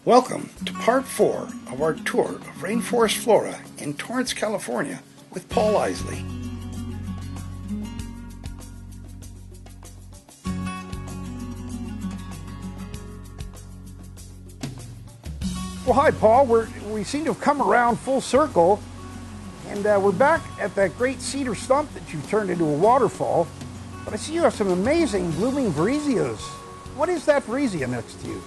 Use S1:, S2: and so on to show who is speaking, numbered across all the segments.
S1: Welcome to part 4 of our tour of Rainforest Flora in Torrance, California with Paul Isley. Well, hi Paul, we seem to have come around full circle, and we're back at that great Cedar Stump that you've turned into a waterfall. But I see you have some amazing blooming Varieseas. What is that Varisea next to you?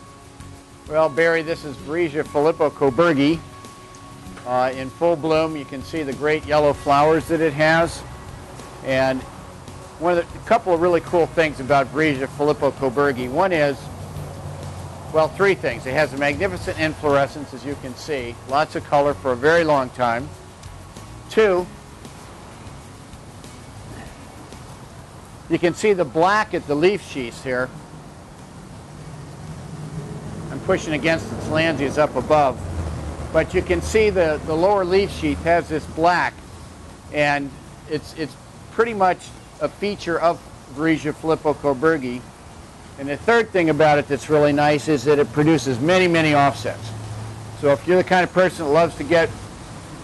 S2: Well, Barry, this is Varisea Filippo-Coburgi in full bloom. You can see the great yellow flowers that it has. And a couple of really cool things about Varisea Filippo-Coburgi. One is, well, three things. It has a magnificent inflorescence, as you can see. Lots of color for a very long time. Two, you can see the black at the leaf sheaths here. I'm pushing against the Tillandsias up above. But you can see the lower leaf sheath has this black, and it's pretty much a feature of Varisea Filippo-Coburgi. And the third thing about it that's really nice is that it produces many, many offsets. So if you're the kind of person that loves to get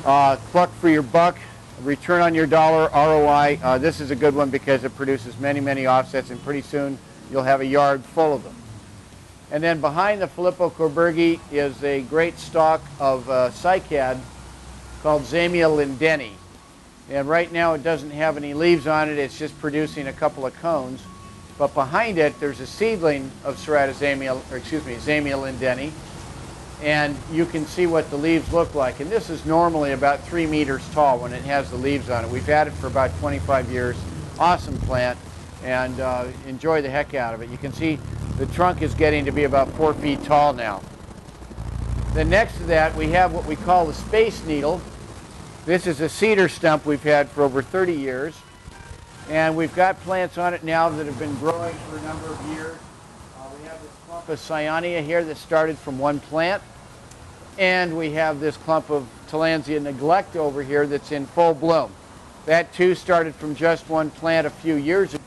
S2: pluck for your buck, return on your dollar, ROI, this is a good one because it produces many, many offsets, and pretty soon you'll have a yard full of them. And then behind the Filippo-Coburgi is a great stalk of cycad called Zamia lindeni. And right now it doesn't have any leaves on it, it's just producing a couple of cones. But behind it there's a seedling of Zamia lindeni, and you can see what the leaves look like. And this is normally about 3 meters tall when it has the leaves on it. We've had it for about 25 years. Awesome plant, and enjoy the heck out of it. You can see the trunk is getting to be about 4 feet tall now. Then next to that we have what we call the space needle. This is a cedar stump we've had for over 30 years. And we've got plants on it now that have been growing for a number of years. We have this clump of cyanea here that started from one plant. And we have this clump of Tillandsia neglect over here that's in full bloom. That too started from just one plant a few years ago.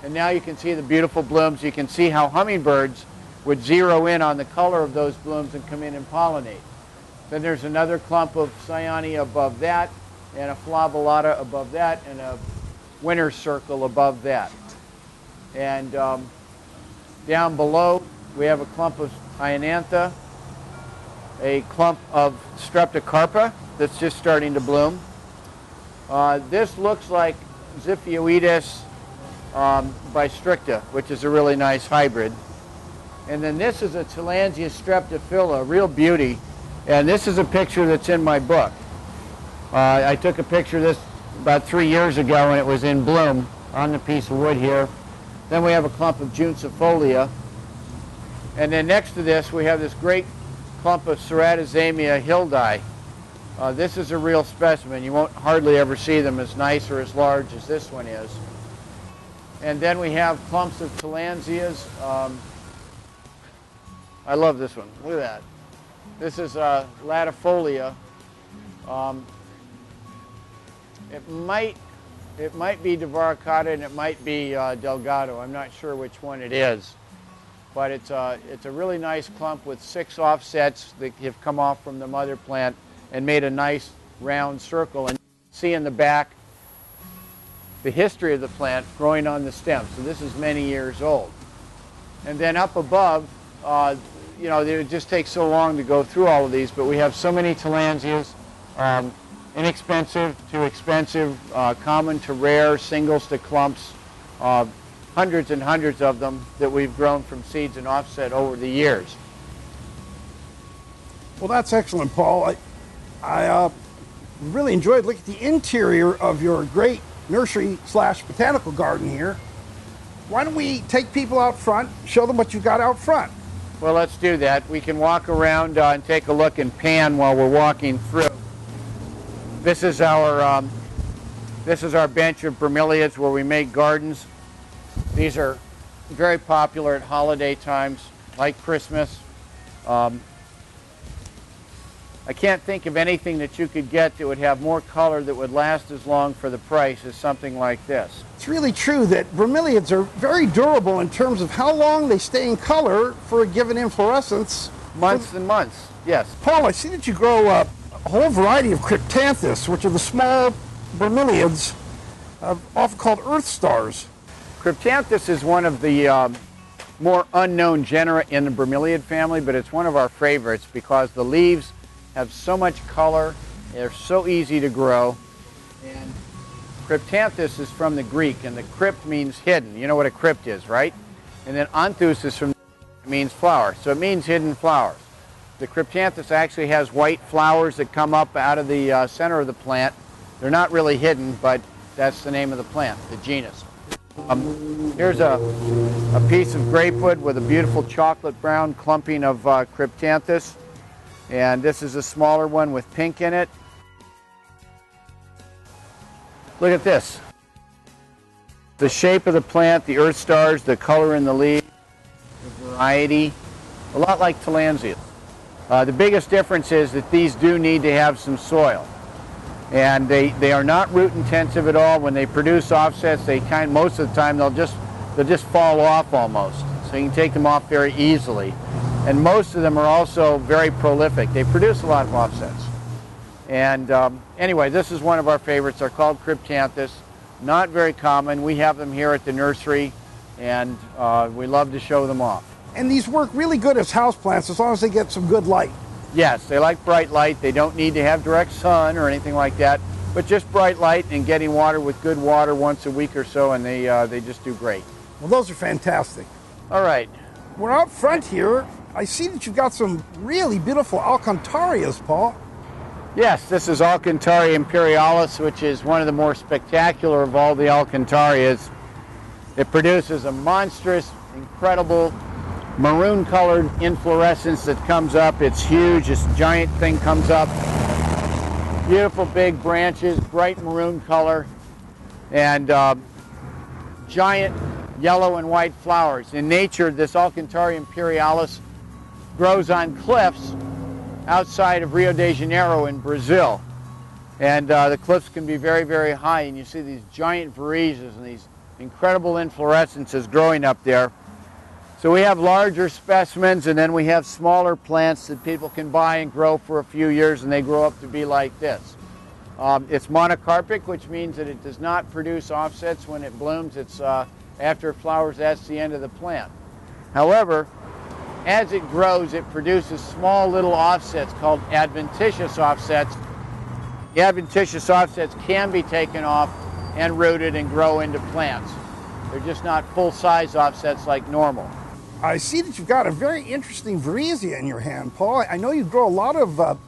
S2: And now you can see the beautiful blooms. You can see how hummingbirds would zero in on the color of those blooms and come in and pollinate. Then there's another clump of cyanea above that, and a flavulata above that, and a winter circle above that. And down below we have a clump of Ionantha, a clump of Streptocarpa that's just starting to bloom. This looks like Ziphioides bistricta, which is a really nice hybrid. And then this is a Tillandsia streptophylla, a real beauty. And this is a picture that's in my book. I took a picture of this about 3 years ago, and it was in bloom on the piece of wood here. Then we have a clump of Juncifolia. And then next to this we have this great clump of Ceratizamia hildi. This is a real specimen. You won't hardly ever see them as nice or as large as this one is. And then we have clumps of Tillandsias. I love this one. Look at that. This is latifolia. It might be divaricata and it might be delgado. I'm not sure which one it is. But it's a really nice clump with 6 offsets that have come off from the mother plant and made a nice round circle. And you can see in the back the history of the plant growing on the stem. So this is many years old. And then up above, you know, it just takes so long to go through all of these, but we have so many Tillandsias, inexpensive to expensive, common to rare, singles to clumps, hundreds and hundreds of them that we've grown from seeds and offset over the years.
S1: Well, that's excellent, Paul. I really enjoyed looking at the interior of your great nursery/botanical garden here. Why don't we take people out front, show them what you got out front?
S2: Well, let's do that. We can walk around and take a look and pan while we're walking through. This is our bench of bromeliads where we make gardens. These are very popular at holiday times, like Christmas. I can't think of anything that you could get that would have more color that would last as long for the price as something like this.
S1: It's really true that bromeliads are very durable in terms of how long they stay in color for a given inflorescence.
S2: months and months. Yes.
S1: Paul, I see that you grow a whole variety of cryptanthus, which are the small bromeliads, often called earth stars.
S2: Cryptanthus is one of the more unknown genera in the bromeliad family, but it's one of our favorites because the leaves have so much color, they're so easy to grow. And cryptanthus is from the Greek, and the crypt means hidden. You know what a crypt is, right? And then anthus is from means flower, so it means hidden flowers. The cryptanthus actually has white flowers that come up out of the center of the plant. They're not really hidden, but that's the name of the plant, the genus. Here's a piece of grapewood with a beautiful chocolate brown clumping of cryptanthus, and this is a smaller one with pink in it. Look at this. The shape of the plant, the earth stars, the color in the leaves, the variety, a lot like tillandsias. The biggest difference is that these do need to have some soil. And they are not root intensive at all. When they produce offsets, most of the time they'll just fall off almost. So you can take them off very easily. And most of them are also very prolific. They produce a lot of offsets. And anyway, this is one of our favorites. They're called cryptanthus. Not very common. We have them here at the nursery, and we love to show them off.
S1: And these work really good as houseplants as long as they get some good light.
S2: Yes, they like bright light. They don't need to have direct sun or anything like that, but just bright light and getting water with good water once a week or so, and they just do great.
S1: Well, those are fantastic.
S2: All right.
S1: We're out front here. I see that you've got some really beautiful Alcantarias, Paul.
S2: Yes, this is Alcantara Imperialis, which is one of the more spectacular of all the Alcantarias. It produces a monstrous, incredible, maroon-colored inflorescence that comes up. It's huge. This giant thing comes up. Beautiful big branches, bright maroon color, and giant yellow and white flowers. In nature, this Alcantara Imperialis grows on cliffs outside of Rio de Janeiro in Brazil. And the cliffs can be very, very high, and you see these giant virizas and these incredible inflorescences growing up there. So we have larger specimens, and then we have smaller plants that people can buy and grow for a few years, and they grow up to be like this. It's monocarpic, which means that it does not produce offsets when it blooms. It's after it flowers, that's the end of the plant. However, as it grows, it produces small little offsets called adventitious offsets. The adventitious offsets can be taken off and rooted and grow into plants. They're just not full-size offsets like normal.
S1: I see that you've got a very interesting virizia in your hand, Paul. I know you grow a lot of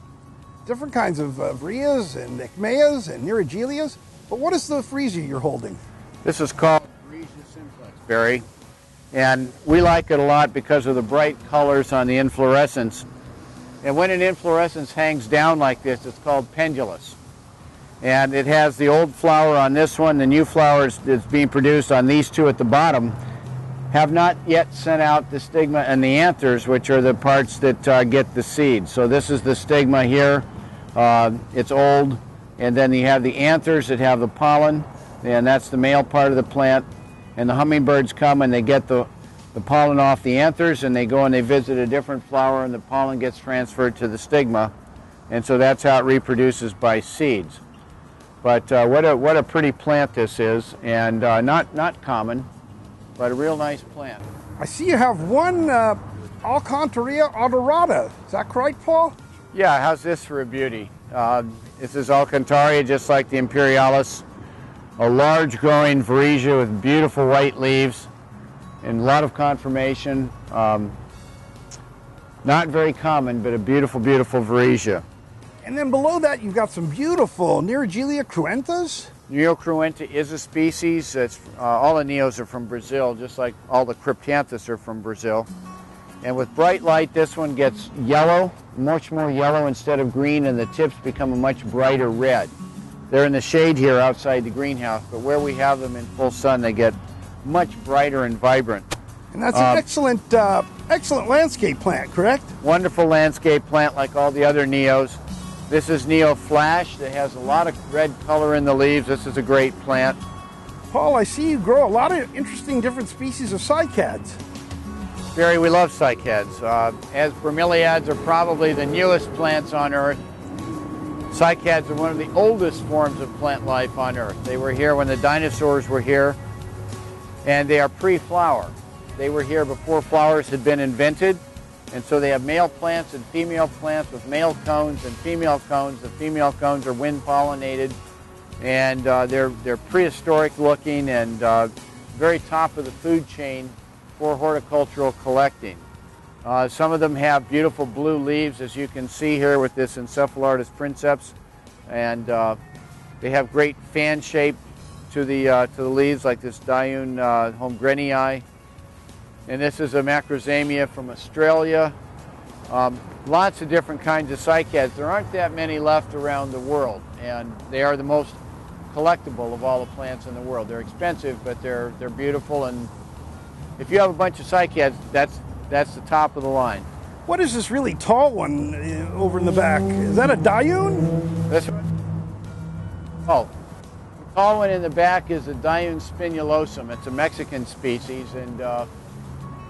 S1: different kinds of vireas and ecmeas and neurigelias, but what is the virizia you're holding?
S2: This is called Virizia simplex berry, and we like it a lot because of the bright colors on the inflorescence. And when an inflorescence hangs down like this, it's called pendulous. And it has the old flower on this one, the new flowers that's being produced on these two at the bottom have not yet sent out the stigma and the anthers, which are the parts that get the seed. So this is the stigma here. It's old, and then you have the anthers that have the pollen, and that's the male part of the plant. And the hummingbirds come and they get the pollen off the anthers, and they go and they visit a different flower, and the pollen gets transferred to the stigma. And so that's how it reproduces by seeds. But what a pretty plant this is, and not common, but a real nice plant.
S1: I see you have one Alcantara odorata. Is that correct, Paul?
S2: Yeah, how's this for a beauty? This is Alcantara, just like the Imperialis. A large growing virizia with beautiful white leaves and a lot of conformation. Not very common, but a beautiful, beautiful virizia.
S1: And then below that, you've got some beautiful Neogelia cruentas.
S2: Neocruenta is a species. It's, all the neos are from Brazil, just like all the cryptanthus are from Brazil. And with bright light, this one gets yellow, much more yellow instead of green, and the tips become a much brighter red. They're in the shade here outside the greenhouse, but where we have them in full sun, they get much brighter and vibrant.
S1: And that's an excellent landscape plant, correct?
S2: Wonderful landscape plant like all the other neos. This is Neo Flash that has a lot of red color in the leaves. This is a great plant.
S1: Paul, I see you grow a lot of interesting different species of cycads.
S2: Barry, we love cycads. As bromeliads are probably the newest plants on Earth, cycads are one of the oldest forms of plant life on Earth. They were here when the dinosaurs were here, and they are pre-flower. They were here before flowers had been invented, and so they have male plants and female plants with male cones and female cones. The female cones are wind pollinated, and they're prehistoric looking and very top of the food chain for horticultural collecting. Some of them have beautiful blue leaves, as you can see here with this Encephalartus princeps, and they have great fan shape to the leaves, like this Diune Holmgrenii. And this is a macrozamia from Australia. Lots of different kinds of cycads. There aren't that many left around the world, and they are the most collectible of all the plants in the world. They're expensive, but they're beautiful, and if you have a bunch of cycads, that's the top of the line.
S1: What is this really tall one over in the back? Is that a Diune?
S2: This one? Oh, the tall one in the back is a Diune spinulosum. It's a Mexican species, and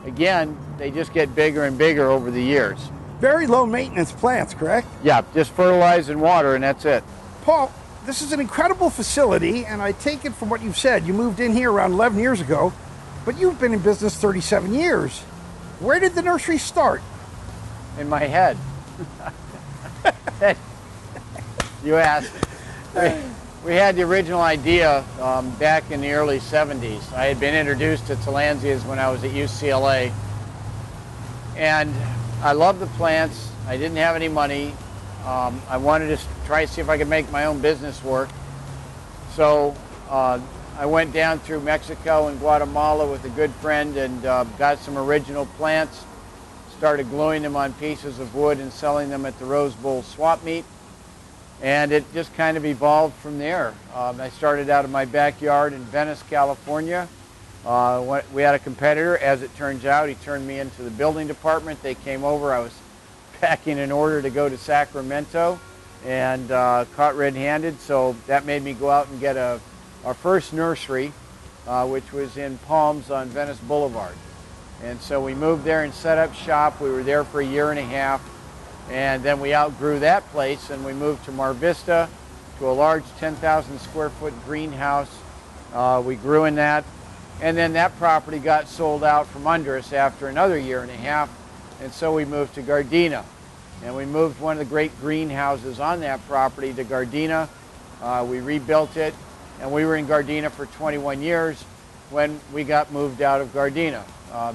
S2: again, they just get bigger and bigger over the years.
S1: Very low maintenance plants, correct?
S2: Yeah, just fertilize and water, and that's it.
S1: Paul, this is an incredible facility, and I take it from what you've said, you moved in here around 11 years ago, but you've been in business 37 years. Where did the nursery start?
S2: In my head. You asked. We had the original idea back in the early 70s. I had been introduced to Tillandsias when I was at UCLA. And I loved the plants. I didn't have any money. I wanted to try to see if I could make my own business work. So I went down through Mexico and Guatemala with a good friend and got some original plants, started gluing them on pieces of wood and selling them at the Rose Bowl swap meet. And it just kind of evolved from there. I started out in my backyard in Venice, California. We had a competitor. As it turns out, he turned me into the building department. They came over. I was packing an order to go to Sacramento and caught red-handed, so that made me go out and get our first nursery, which was in Palms on Venice Boulevard. And so we moved there and set up shop. We were there for a year and a half, and then we outgrew that place and we moved to Mar Vista, to a large 10,000 square foot greenhouse. We grew in that, and then that property got sold out from under us after another year and a half, and so we moved to Gardena. And we moved one of the great greenhouses on that property to Gardena. We rebuilt it, and we were in Gardena for 21 years when we got moved out of Gardena.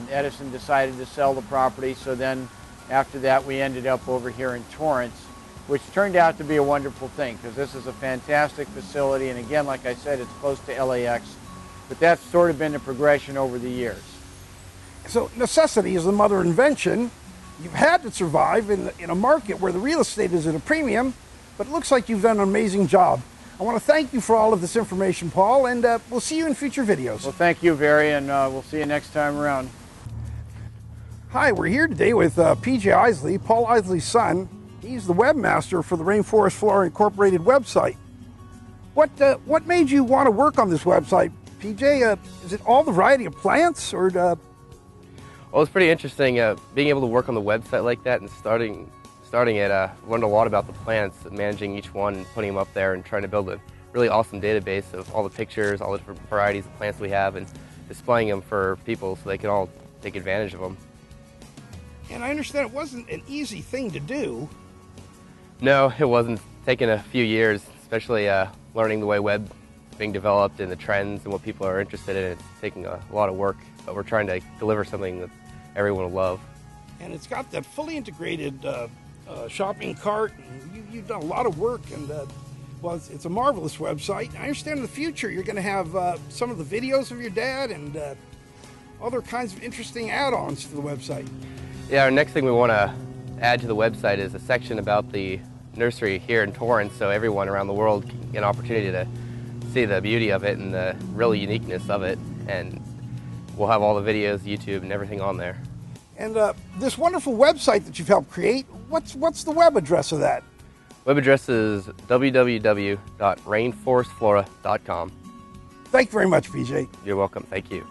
S2: Edison decided to sell the property, so then after that we ended up over here in Torrance, which turned out to be a wonderful thing because this is a fantastic facility, and again, like I said, it's close to LAX, but that's sort of been the progression over the years.
S1: So necessity is the mother of invention. You've had to survive in a market where the real estate is at a premium, but it looks like you've done an amazing job. I want to thank you for all of this information, Paul, and we'll see you in future videos.
S2: Well, thank you, Barry, and we'll see you next time around.
S1: Hi, we're here today with P.J. Isley, Paul Isley's son. He's the webmaster for the Rainforest Flora Incorporated website. What made you want to work on this website, P.J.? Is it all the variety of plants, or?
S3: Well, it's pretty interesting being able to work on the website like that and starting it. Learned a lot about the plants, managing each one and putting them up there and trying to build a really awesome database of all the pictures, all the different varieties of plants we have, and displaying them for people so they can all take advantage of them.
S1: And I understand it wasn't an easy thing to do.
S3: No, it wasn't. It's taken a few years, especially learning the way web is being developed and the trends and what people are interested in. It's taking a lot of work, but we're trying to deliver something that everyone will love.
S1: And it's got that fully integrated shopping cart, and you've done a lot of work, and well, it's a marvelous website. I understand in the future you're going to have some of the videos of your dad and other kinds of interesting add-ons to the website.
S3: Yeah, our next thing we want to add to the website is a section about the nursery here in Torrance, so everyone around the world can get an opportunity to see the beauty of it and the real uniqueness of it, and we'll have all the videos, YouTube, and everything on there.
S1: And this wonderful website that you've helped create, what's the web address of that?
S3: Web address is www.rainforestflora.com.
S1: Thank you very much, PJ.
S3: You're welcome. Thank you.